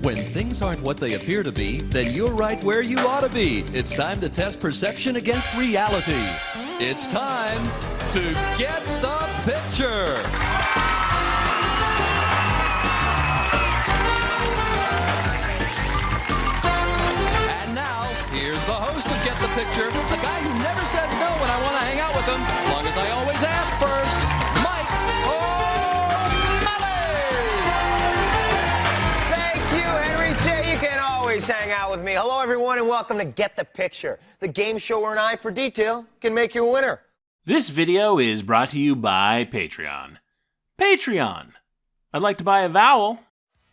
When things aren't what they appear to be, then you're right where you ought to be. It's time to test perception against reality. It's time to get the picture. And now, here's the host of Get the Picture, a guy who never says no when I want to hang out with him, as long as I always ask first, Mike hang out with me. Hello, everyone, and welcome to Get the Picture, the game show where an eye for detail can make you a winner. This video is brought to you by Patreon. Patreon! I'd like to buy a vowel.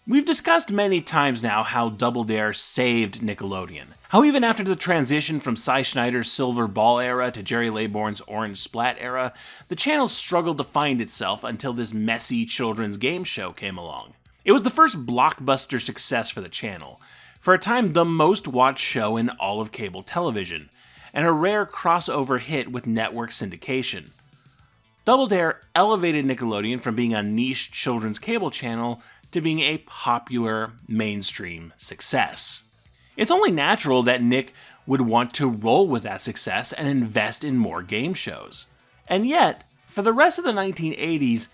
We've discussed many times now how Double Dare saved Nickelodeon. How even after the transition from Cy Schneider's Silver Ball era to Jerry Laybourne's Orange Splat era, the channel struggled to find itself until this messy children's game show came along. It was the first blockbuster success for the channel. For a time, the most watched show in all of cable television, and a rare crossover hit with network syndication. Double Dare elevated Nickelodeon from being a niche children's cable channel to being a popular, mainstream success. It's only natural that Nick would want to roll with that success and invest in more game shows. And yet, for the rest of the 1980s,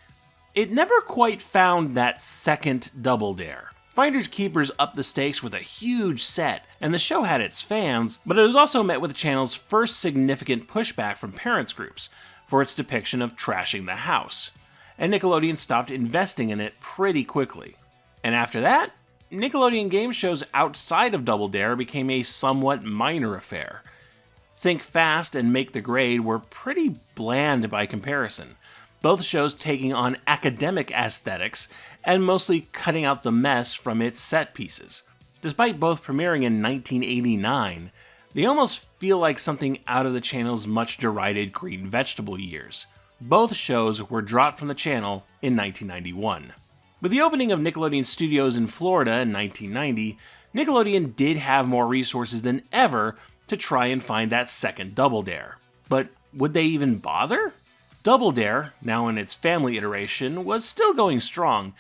it never quite found that second Double Dare. Finders Keepers upped the stakes with a huge set, and the show had its fans, but it was also met with the channel's first significant pushback from parents groups for its depiction of trashing the house, and Nickelodeon stopped investing in it pretty quickly. And after that, Nickelodeon game shows outside of Double Dare became a somewhat minor affair. Think Fast and Make the Grade were pretty bland by comparison, both shows taking on academic aesthetics and mostly cutting out the mess from its set pieces. Despite both premiering in 1989, they almost feel like something out of the channel's much derided Green Vegetable years. Both shows were dropped from the channel in 1991. With the opening of Nickelodeon Studios in Florida in 1990, Nickelodeon did have more resources than ever to try and find that second Double Dare. But would they even bother? Double Dare, now in its family iteration, was still going strong,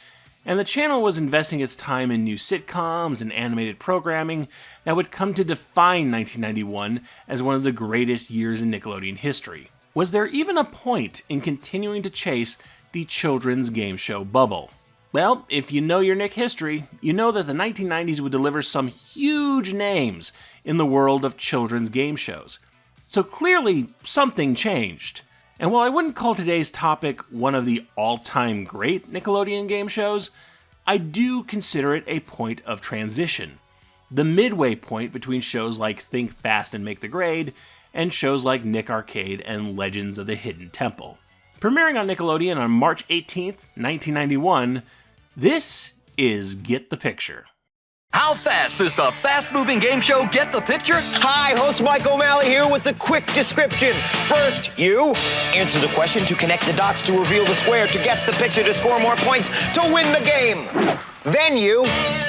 and the channel was investing its time in new sitcoms and animated programming that would come to define 1991 as one of the greatest years in Nickelodeon history. Was there even a point in continuing to chase the children's game show bubble? Well, if you know your Nick history, you know that the 1990s would deliver some huge names in the world of children's game shows. So clearly, something changed. And while I wouldn't call today's topic one of the all-time great Nickelodeon game shows, I do consider it a point of transition. The midway point between shows like Think Fast and Make the Grade, and shows like Nick Arcade and Legends of the Hidden Temple. Premiering on Nickelodeon on March 18th, 1991, this is Get the Picture. How fast is the fast-moving game show Get the Picture? Hi, host Mike O'Malley here with the quick description. First, you answer the question to connect the dots to reveal the square to guess the picture to score more points to win the game. Then you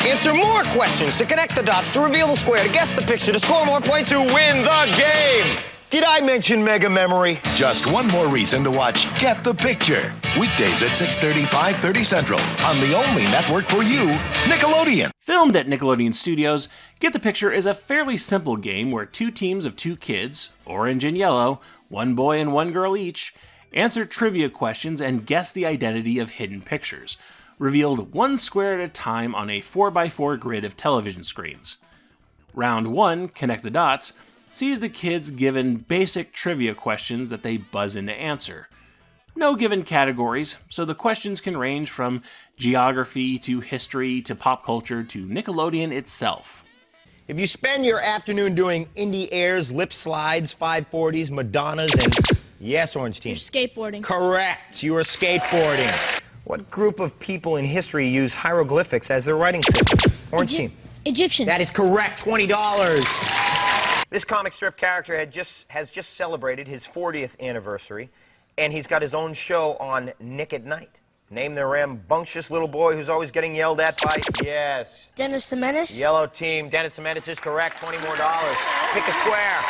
answer more questions to connect the dots to reveal the square to guess the picture to score more points to win the game. Did I mention Mega Memory? Just one more reason to watch Get the Picture. Weekdays at 6:30, 5:30 Central on the only network for you, Nickelodeon. Filmed at Nickelodeon Studios, Get the Picture is a fairly simple game where two teams of two kids, orange and yellow, one boy and one girl each, answer trivia questions and guess the identity of hidden pictures, revealed one square at a time on a 4x4 grid of television screens. Round 1, Connect the Dots, sees the kids given basic trivia questions that they buzz in to answer. No given categories, so the questions can range from geography to history to pop culture to Nickelodeon itself. If you spend your afternoon doing indie airs, lip slides, 540s, Madonnas, and yes, Orange Team. You're skateboarding. Correct, you are skateboarding. What group of people in history use hieroglyphics as their writing system? Orange Team. Egyptians. That is correct, $20. This comic strip character has just celebrated his 40th anniversary, and he's got his own show on Nick at Night. Name the rambunctious little boy who's always getting yelled at by, yes. Dennis the Menace. Yellow Team. Dennis the Menace is correct, $20 more. Pick a square.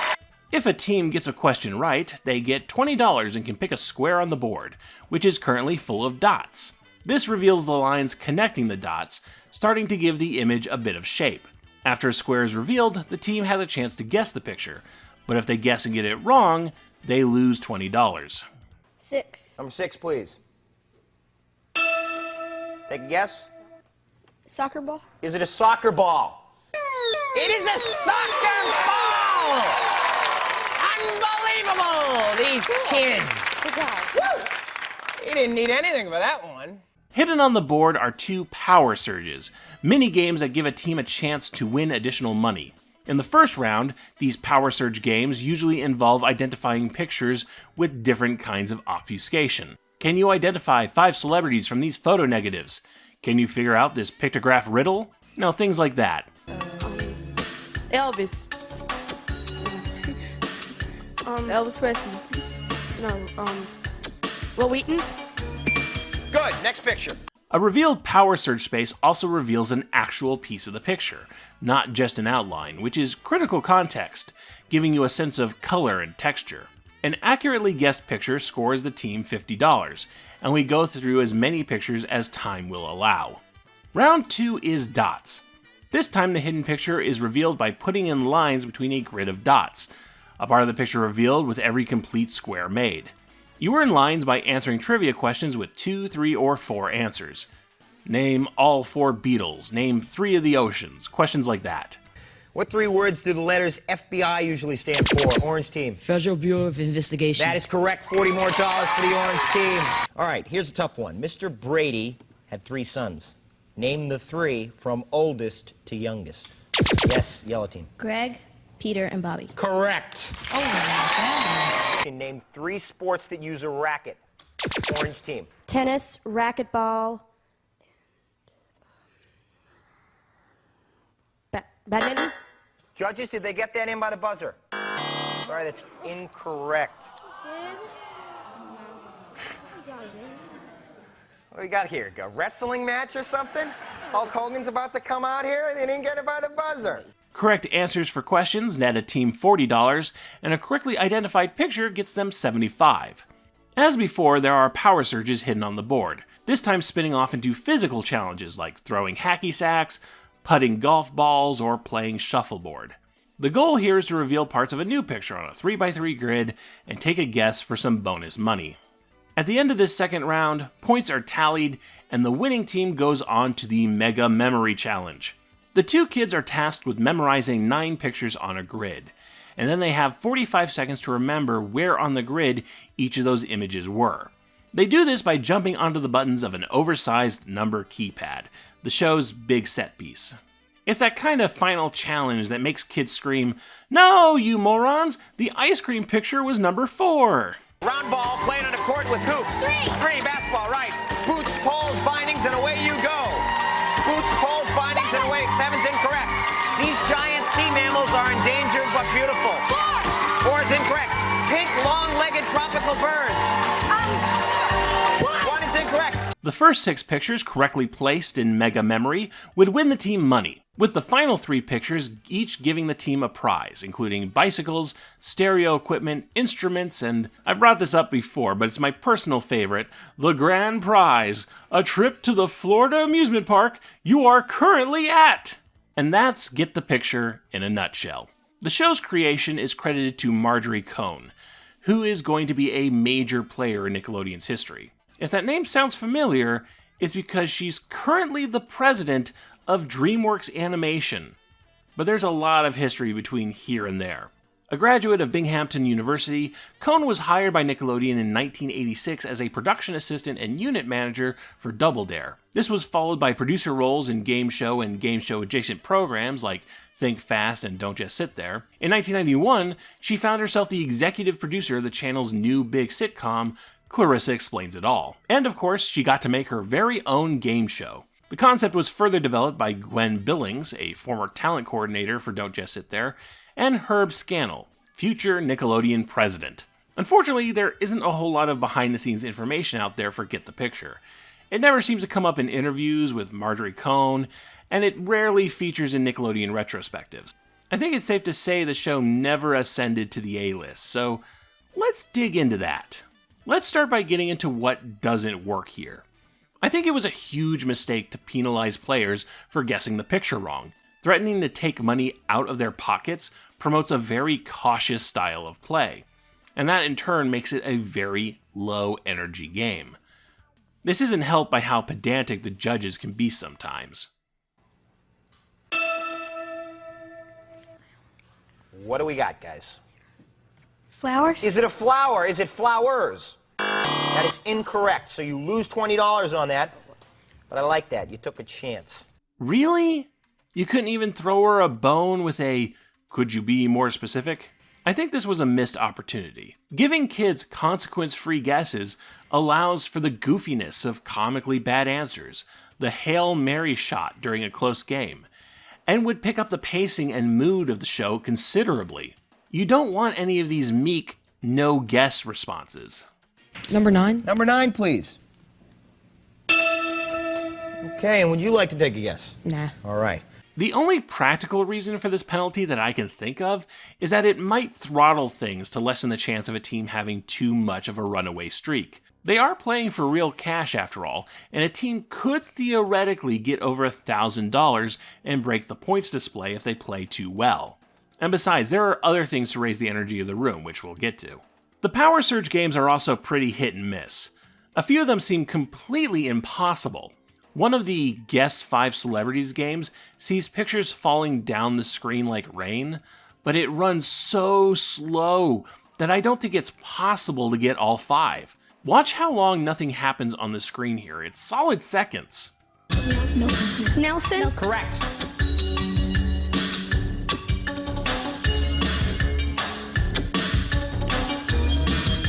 If a team gets a question right, they get $20 and can pick a square on the board, which is currently full of dots. This reveals the lines connecting the dots starting to give the image a bit of shape. After a square is revealed, the team has a chance to guess the picture, but if they guess and get it wrong, they lose $20. 6. Number 6, please. Take a guess. Soccer ball? Is it a soccer ball? It is a soccer ball! Unbelievable! These kids. Good job. Woo! He didn't need anything for that one. Hidden on the board are 2 power surges, mini games that give a team a chance to win additional money. In the first round, these power surge games usually involve identifying pictures with different kinds of obfuscation. Can you identify 5 celebrities from these photo negatives? Can you figure out this pictograph riddle? No, things like that. Elvis. Elvis Presley. No, Will Wheaton. Good, next picture. A revealed power surge space also reveals an actual piece of the picture, not just an outline, which is critical context, giving you a sense of color and texture. An accurately guessed picture scores the team $50, and we go through as many pictures as time will allow. Round 2 is dots. This time the hidden picture is revealed by putting in lines between a grid of dots, a part of the picture revealed with every complete square made. You earn lines by answering trivia questions with 2, 3, or 4 answers. Name all 4 Beatles, name 3 of the oceans, questions like that. What 3 words do the letters FBI usually stand for? Orange team. Federal Bureau of Investigation. That is correct. $40 more for the orange team. All right, here's a tough one. Mr. Brady had 3 sons. Name the 3 from oldest to youngest. Yes, yellow team. Greg, Peter, and Bobby. Correct. Oh my God. Name 3 sports that use a racket. Orange team. Tennis, racquetball, badminton. Judges, did they get that in by the buzzer? Sorry, that's incorrect. What do we got here? A wrestling match or something? Hulk Hogan's about to come out here and they didn't get it by the buzzer. Correct answers for questions net a team $40, and a correctly identified picture gets them $75. As before, there are power surges hidden on the board, this time spinning off into physical challenges like throwing hacky sacks, putting golf balls, or playing shuffleboard. The goal here is to reveal parts of a new picture on a 3x3 grid and take a guess for some bonus money. At the end of this second round, points are tallied, and the winning team goes on to the Mega Memory Challenge. The 2 kids are tasked with memorizing 9 pictures on a grid, and then they have 45 seconds to remember where on the grid each of those images were. They do this by jumping onto the buttons of an oversized number keypad, the show's big set piece. It's that kind of final challenge that makes kids scream, "No, you morons! The ice cream picture was number 4! Round ball played on a court with hoops. 3, basketball, right. Boots, poles, bindings, and away you go. Boots, poles, bindings, and away. 7's incorrect. These giant sea mammals are endangered but beautiful. 4 is incorrect. Pink, long-legged tropical birds. 1 is incorrect. The first 6 pictures correctly placed in Mega Memory would win the team money, with the final 3 pictures each giving the team a prize, including bicycles, stereo equipment, instruments, and I brought this up before, but it's my personal favorite, the grand prize, a trip to the Florida amusement park you are currently at! And that's Get the Picture in a nutshell. The show's creation is credited to Marjorie Cohn, who is going to be a major player in Nickelodeon's history. If that name sounds familiar, it's because she's currently the president of DreamWorks Animation. But there's a lot of history between here and there. A graduate of Binghamton University, Cohn was hired by Nickelodeon in 1986 as a production assistant and unit manager for Double Dare. This was followed by producer roles in game show and game show adjacent programs like Think Fast and Don't Just Sit There. In 1991, she found herself the executive producer of the channel's new big sitcom, Clarissa Explains It All. And of course, she got to make her very own game show. The concept was further developed by Gwen Billings, a former talent coordinator for Don't Just Sit There, and Herb Scannell, future Nickelodeon president. Unfortunately, there isn't a whole lot of behind-the-scenes information out there for Get the Picture. It never seems to come up in interviews with Marjorie Cohn, and it rarely features in Nickelodeon retrospectives. I think it's safe to say the show never ascended to the A-list, so let's dig into that. Let's start by getting into what doesn't work here. I think it was a huge mistake to penalize players for guessing the picture wrong. Threatening to take money out of their pockets promotes a very cautious style of play, and that in turn makes it a very low-energy game. This isn't helped by how pedantic the judges can be sometimes. What do we got, guys? Flowers? Is it a flower? Is it flowers? That is incorrect, so you lose $20 on that. But I like that. You took a chance. Really? You couldn't even throw her a bone with a, could you be more specific? I think this was a missed opportunity. Giving kids consequence-free guesses allows for the goofiness of comically bad answers, the Hail Mary shot during a close game, and would pick up the pacing and mood of the show considerably. You don't want any of these meek, no-guess responses. Number 9. Number 9, please. Okay, and would you like to take a guess? Nah. All right. The only practical reason for this penalty that I can think of is that it might throttle things to lessen the chance of a team having too much of a runaway streak. They are playing for real cash after all, and a team could theoretically get over $1,000 and break the points display if they play too well. And besides, there are other things to raise the energy of the room, which we'll get to. The Power Surge games are also pretty hit and miss. A few of them seem completely impossible. One of the Guess 5 Celebrities games sees pictures falling down the screen like rain, but it runs so slow that I don't think it's possible to get all 5. Watch how long nothing happens on the screen here. It's solid seconds. Nelson? Correct.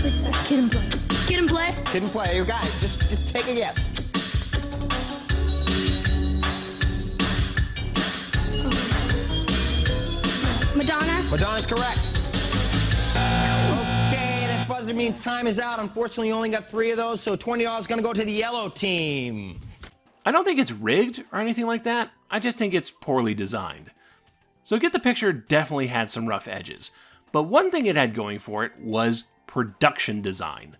What's that? Kid and play. Kid and play? Didn't play. You got it. Just take a guess. Madonna? Madonna's correct. Okay, that buzzer means time is out. Unfortunately, you only got 3 of those, so $20 is going to go to the yellow team. I don't think it's rigged or anything like that. I just think it's poorly designed. So Get the Picture definitely had some rough edges, but one thing it had going for it was production design.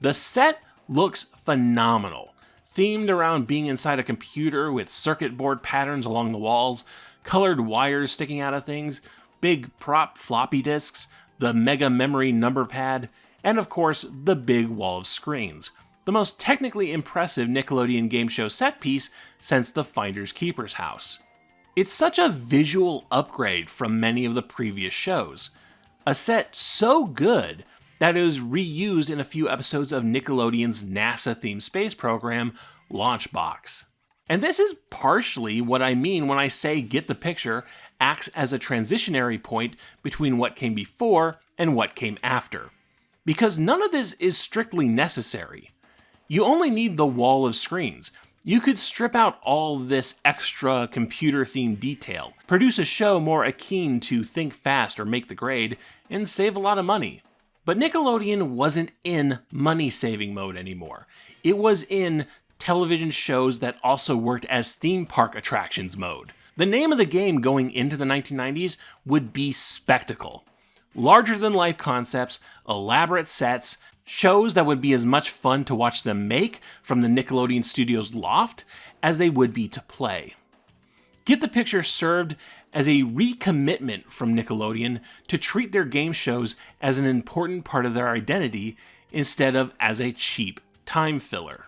The set looks phenomenal, themed around being inside a computer with circuit board patterns along the walls, colored wires sticking out of things, big prop floppy disks, the mega memory number pad, and of course the big wall of screens. The most technically impressive Nickelodeon game show set piece since the Finders Keepers house. It's such a visual upgrade from many of the previous shows. A set so good that it was reused in a few episodes of Nickelodeon's NASA-themed space program, Launchbox. And this is partially what I mean when I say Get the Picture acts as a transitionary point between what came before and what came after. Because none of this is strictly necessary. You only need the wall of screens. You could strip out all this extra computer-themed detail, produce a show more akin to Think Fast or Make the Grade, and save a lot of money. But Nickelodeon wasn't in money-saving mode anymore. It was in television shows that also worked as theme park attractions mode. The name of the game going into the 1990s would be Spectacle. Larger-than-life concepts, elaborate sets, shows that would be as much fun to watch them make from the Nickelodeon Studios loft as they would be to play. Get the Picture served as a recommitment from Nickelodeon to treat their game shows as an important part of their identity instead of as a cheap time filler.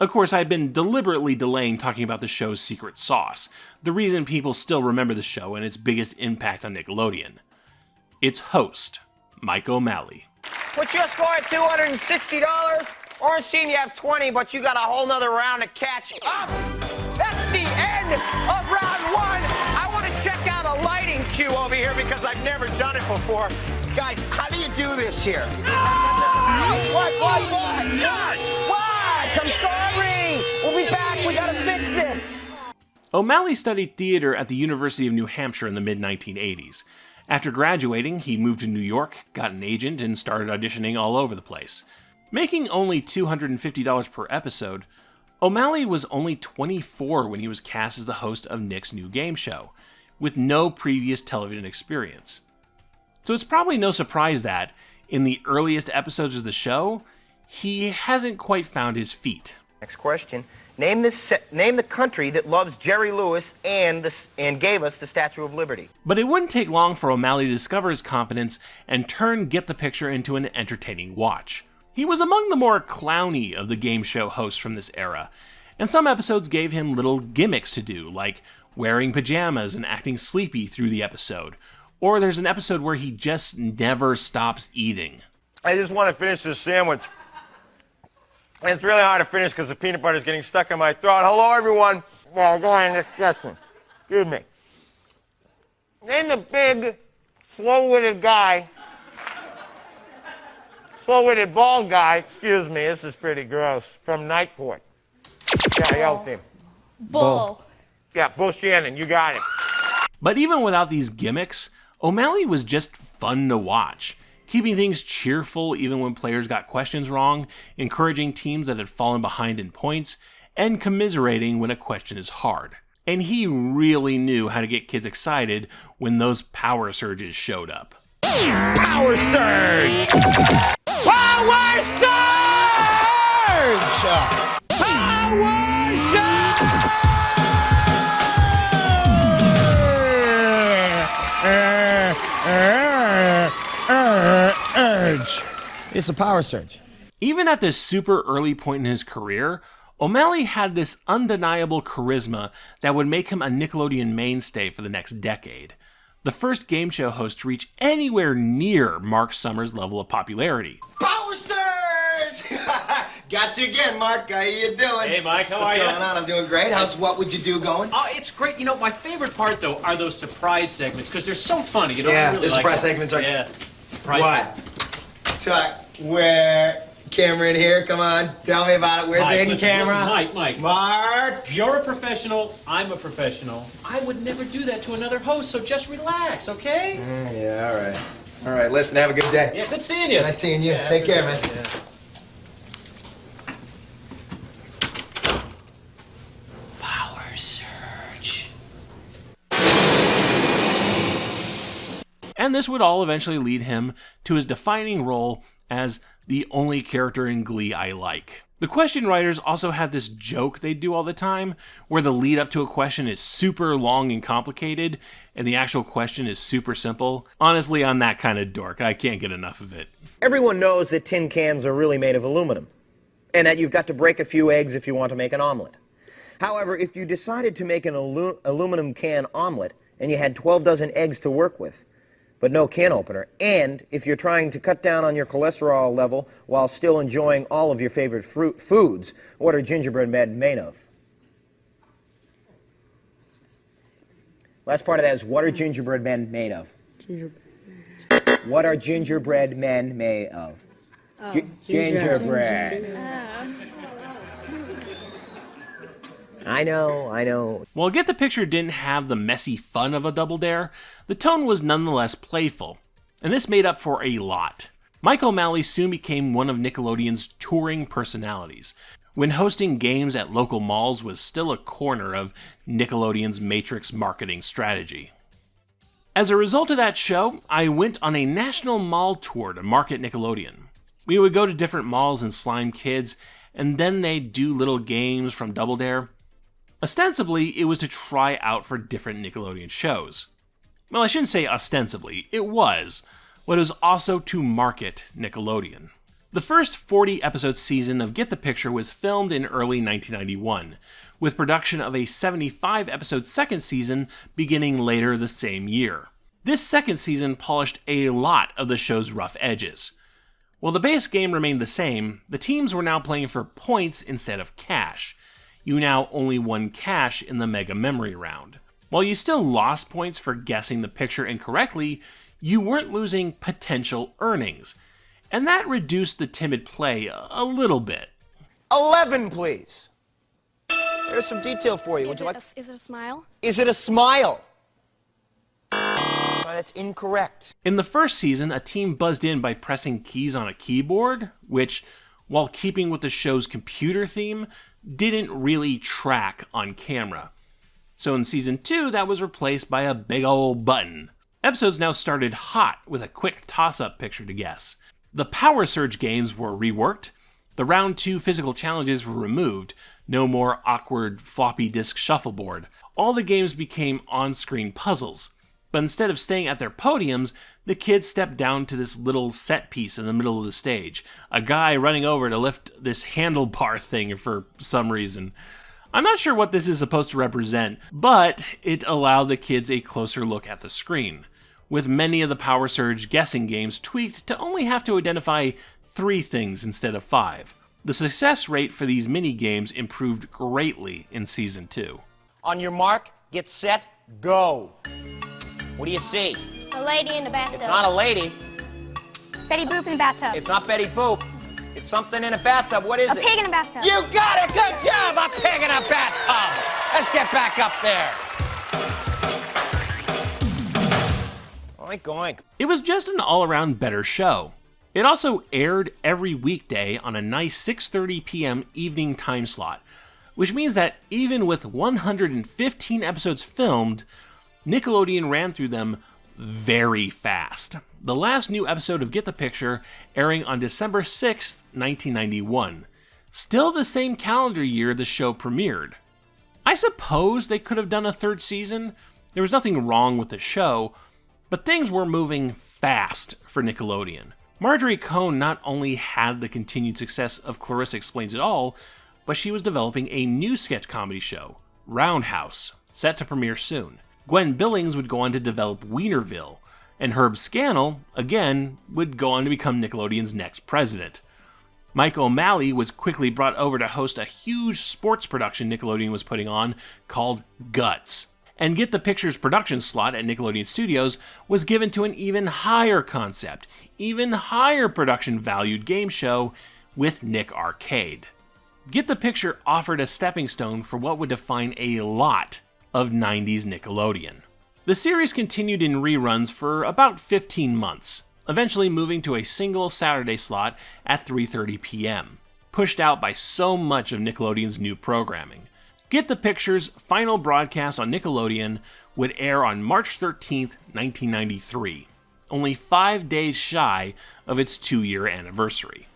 Of course, I've been deliberately delaying talking about the show's secret sauce, the reason people still remember the show and its biggest impact on Nickelodeon. Its host, Mike O'Malley. Put your score at $260. Orange team, you have 20, but you got a whole nother round to catch up. That's the end of round 1. I want to check out a lighting cue over here because I've never done it before. Guys, how do you do this here? What? I'm sorry. We'll be back. We gotta fix this. O'Malley studied theater at the University of New Hampshire in the mid-1980s. After graduating, he moved to New York, got an agent, and started auditioning all over the place. Making only $250 per episode, O'Malley was only 24 when he was cast as the host of Nick's new game show, with no previous television experience. So it's probably no surprise that, in the earliest episodes of the show, he hasn't quite found his feet. Next question Name the country that loves Jerry Lewis and gave us the Statue of Liberty. But it wouldn't take long for O'Malley to discover his confidence and turn Get the Picture into an entertaining watch. He was among the more clowny of the game show hosts from this era, and some episodes gave him little gimmicks to do, like wearing pajamas and acting sleepy through the episode. Or there's an episode where he just never stops eating. I just want to finish this sandwich. And it's really hard to finish because the peanut butter is getting stuck in my throat. Hello, everyone. Well, go on, next question. Excuse me. Name the big, slow-witted guy. Slow-witted bald guy. Excuse me, this is pretty gross. From Nightport. Yeah, yell team. Bull. Yeah, Bull Shannon, you got it. But even without these gimmicks, O'Malley was just fun to watch, keeping things cheerful even when players got questions wrong, encouraging teams that had fallen behind in points, and commiserating when a question is hard. And he really knew how to get kids excited when those power surges showed up. Power surge! Power surge! Power surge! It's a power surge. Even at this super early point in his career, O'Malley had this undeniable charisma that would make him a Nickelodeon mainstay for the next decade. The first game show host to reach anywhere near Mark Summers' level of popularity. Power surge! Got you again, Mark. How you doing? Hey, Mike. How are you? What's going on? I'm doing great. How's What Would You Do going? Oh, it's great. You know, my favorite part, though, are those surprise segments, because they're so funny. You know, Yeah, I really the like surprise them. segments are... Yeah. Surprise What? Talk. Where? Camera in here. Come on. Tell me about it. Where's the hidden camera? Listen, Mike. Mark. You're a professional. I'm a professional. I would never do that to another host, so just relax, okay? Yeah, all right. All right, listen, have a good day. Yeah, good seeing you. Nice seeing you. Yeah, Take care, man. Yeah. Power surge. And this would all eventually lead him to his defining role as the only character in Glee I like. The question writers also had this joke they do all the time, where the lead up to a question is super long and complicated, and the actual question is super simple. Honestly, I'm that kind of dork. I can't get enough of it. Everyone knows that tin cans are really made of aluminum, and that you've got to break a few eggs if you want to make an omelet. However, if you decided to make an aluminum can omelet, and you had 12 dozen eggs to work with, but no can opener, and if you're trying to cut down on your cholesterol level while still enjoying all of your favorite foods, what are gingerbread men made of? Last part of that is, what are gingerbread men made of? What are gingerbread men made of? Gingerbread. I know. While Get the Picture didn't have the messy fun of a Double Dare, the tone was nonetheless playful, and this made up for a lot. Mike O'Malley soon became one of Nickelodeon's touring personalities, when hosting games at local malls was still a corner of Nickelodeon's Matrix marketing strategy. As a result of that show, I went on a national mall tour to market Nickelodeon. We would go to different malls and slime kids, and then they'd do little games from Double Dare. Ostensibly, it was to try out for different Nickelodeon shows. Well, I shouldn't say ostensibly, it was, but it was also to market Nickelodeon. The first 40-episode season of Get the Picture was filmed in early 1991, with production of a 75-episode second season beginning later the same year. This second season polished a lot of the show's rough edges. While the base game remained the same, the teams were now playing for points instead of cash. You now only won cash in the Mega Memory round. While you still lost points for guessing the picture incorrectly, you weren't losing potential earnings. And that reduced the timid play a little bit. 11, please. There's some detail for you. Would you like? Is it a smile? Is it a smile? That's incorrect. In the first season, a team buzzed in by pressing keys on a keyboard, which, while keeping with the show's computer theme, didn't really track on camera. So in season 2, that was replaced by a big old button. Episodes now started hot with a quick toss-up picture to guess. The Power Surge games were reworked, the round 2 physical challenges were removed, No more awkward floppy disk shuffleboard. All the games became on-screen puzzles. But instead of staying at their podiums, the kids stepped down to this little set piece in the middle of the stage. A guy running over to lift this handlebar thing for some reason. I'm not sure what this is supposed to represent, but it allowed the kids a closer look at the screen, with many of the Power Surge guessing games tweaked to only have to identify 3 things instead of 5. The success rate for these mini-games improved greatly in Season 2. On your mark, get set, go. What do you see? A lady in the bathtub. It's not a lady. Betty Boop in the bathtub. It's not Betty Boop. It's something in a bathtub. What is it? A pig in a bathtub. You got it! Good job! A pig in a bathtub! Let's get back up there. Oink, oink. It was just an all-around better show. It also aired every weekday on a nice 6:30 p.m. evening time slot, which means that even with 115 episodes filmed, Nickelodeon ran through them very fast. The last new episode of Get the Picture airing on December 6th, 1991. Still the same calendar year the show premiered. I suppose they could have done a 3rd season. There was nothing wrong with the show, but things were moving fast for Nickelodeon. Marjorie Cohn not only had the continued success of Clarissa Explains It All, but she was developing a new sketch comedy show, Roundhouse, set to premiere soon. Gwen Billings would go on to develop Wienerville, and Herb Scannell, again, would go on to become Nickelodeon's next president. Mike O'Malley was quickly brought over to host a huge sports production Nickelodeon was putting on called Guts. And Get the Picture's production slot at Nickelodeon Studios was given to an even higher concept, even higher production valued game show with Nick Arcade. Get the Picture offered a stepping stone for what would define a lot of 90s Nickelodeon. The series continued in reruns for about 15 months, eventually moving to a single Saturday slot at 3:30 p.m., pushed out by so much of Nickelodeon's new programming. Get the Picture's final broadcast on Nickelodeon would air on March 13th, 1993, only 5 days shy of its 2-year anniversary.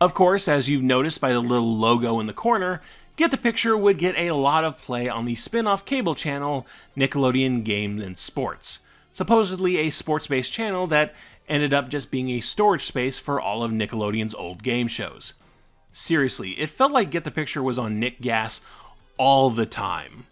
Of course, as you've noticed by the little logo in the corner, Get the Picture would get a lot of play on the spin-off cable channel Nickelodeon Games and Sports, supposedly a sports-based channel that ended up just being a storage space for all of Nickelodeon's old game shows. Seriously, it felt like Get the Picture was on Nick Gas all the time.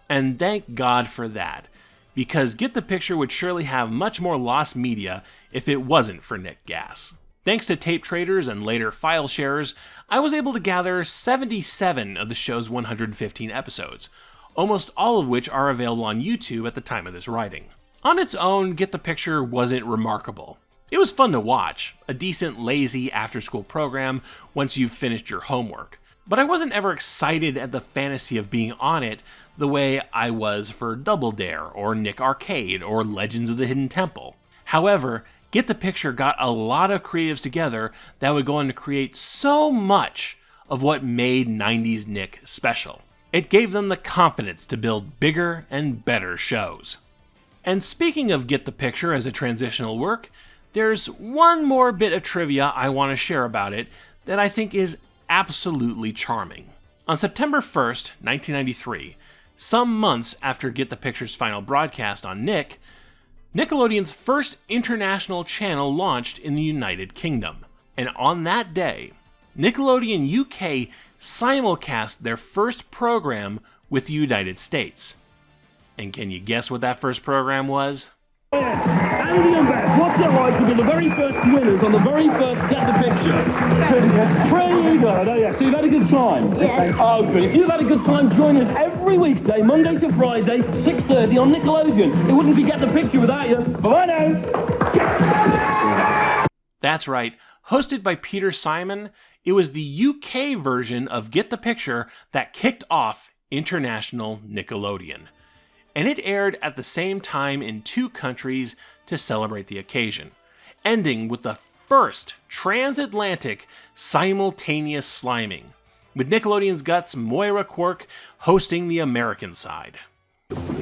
And thank God for that, because Get the Picture would surely have much more lost media if it wasn't for Nick Gas. Thanks to tape traders and later file sharers, I was able to gather 77 of the show's 115 episodes, almost all of which are available on YouTube at the time of this writing. On its own, Get the Picture wasn't remarkable. It was fun to watch, a decent, lazy after-school program once you've finished your homework. But I wasn't ever excited at the fantasy of being on it the way I was for Double Dare, or Nick Arcade, or Legends of the Hidden Temple. However, Get the Picture got a lot of creatives together that would go on to create so much of what made 90s Nick special. It gave them the confidence to build bigger and better shows. And speaking of Get the Picture as a transitional work, there's one more bit of trivia I want to share about it that I think is absolutely charming. On September 1st, 1993, some months after Get the Picture's final broadcast on Nick, Nickelodeon's first international channel launched in the United Kingdom. And on that day, Nickelodeon UK simulcast their first program with the United States. And can you guess what that first program was? Andy and Beth, what's it like to be the very first winners on the very first Get the Picture? Pretty good, oh yeah, so you've had a good time? Yes. Oh good, if you've had a good time, join us every weekday, Monday to Friday, 6:30 on Nickelodeon. It wouldn't be Get the Picture without you. Bye now! That's right, hosted by Peter Simon, it was the UK version of Get the Picture that kicked off International Nickelodeon. And it aired at the same time in 2 countries to celebrate the occasion, ending with the first transatlantic simultaneous sliming, with Nickelodeon's Guts' Moira Quirk hosting the American side.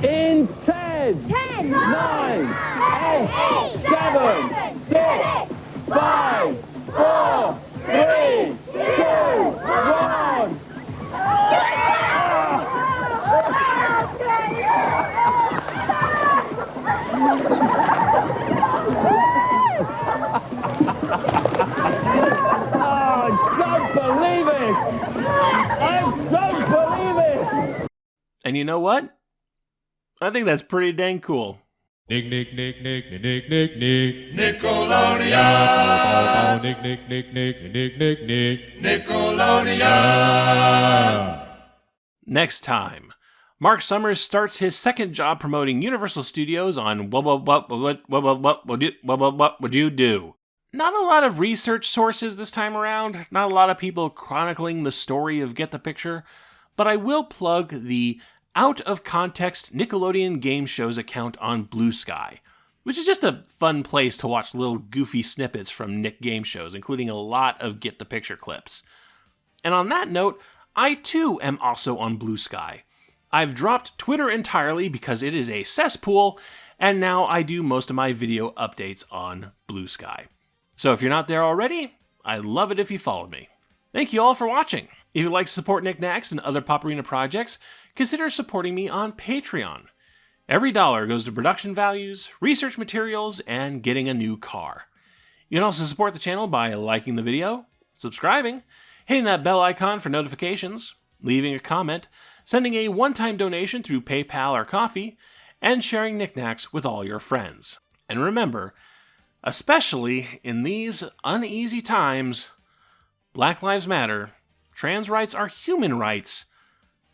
In 10, 10, 9, 8, 7, 6, 5, 4, 3, 2, 1. And you know what? I think that's pretty dang cool. Nickelodeon. Nickelodeon. Next time, Mark Summers starts his second job promoting Universal Studios on what would you do? Not a lot of research sources this time around, not a lot of people chronicling the story of Get the Picture, but I will plug the Out of Context Nickelodeon Game Shows account on Blue Sky, which is just a fun place to watch little goofy snippets from Nick game shows, including a lot of Get the Picture clips. And on that note, I too am also on Blue Sky. I've dropped Twitter entirely because it is a cesspool, and now I do most of my video updates on Blue Sky. So if you're not there already, I'd love it if you followed me. Thank you all for watching. If you'd like to support Nick Knacks and other Pop Arena projects, consider supporting me on Patreon. Every dollar goes to production values, research materials, and getting a new car. You can also support the channel by liking the video, subscribing, hitting that bell icon for notifications, leaving a comment, sending a one-time donation through PayPal or Coffee, and sharing Nick Knacks with all your friends. And remember, especially in these uneasy times, Black Lives Matter, trans rights are human rights,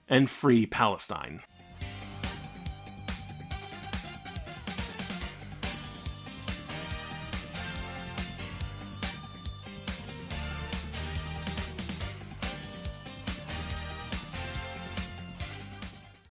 and free Palestine.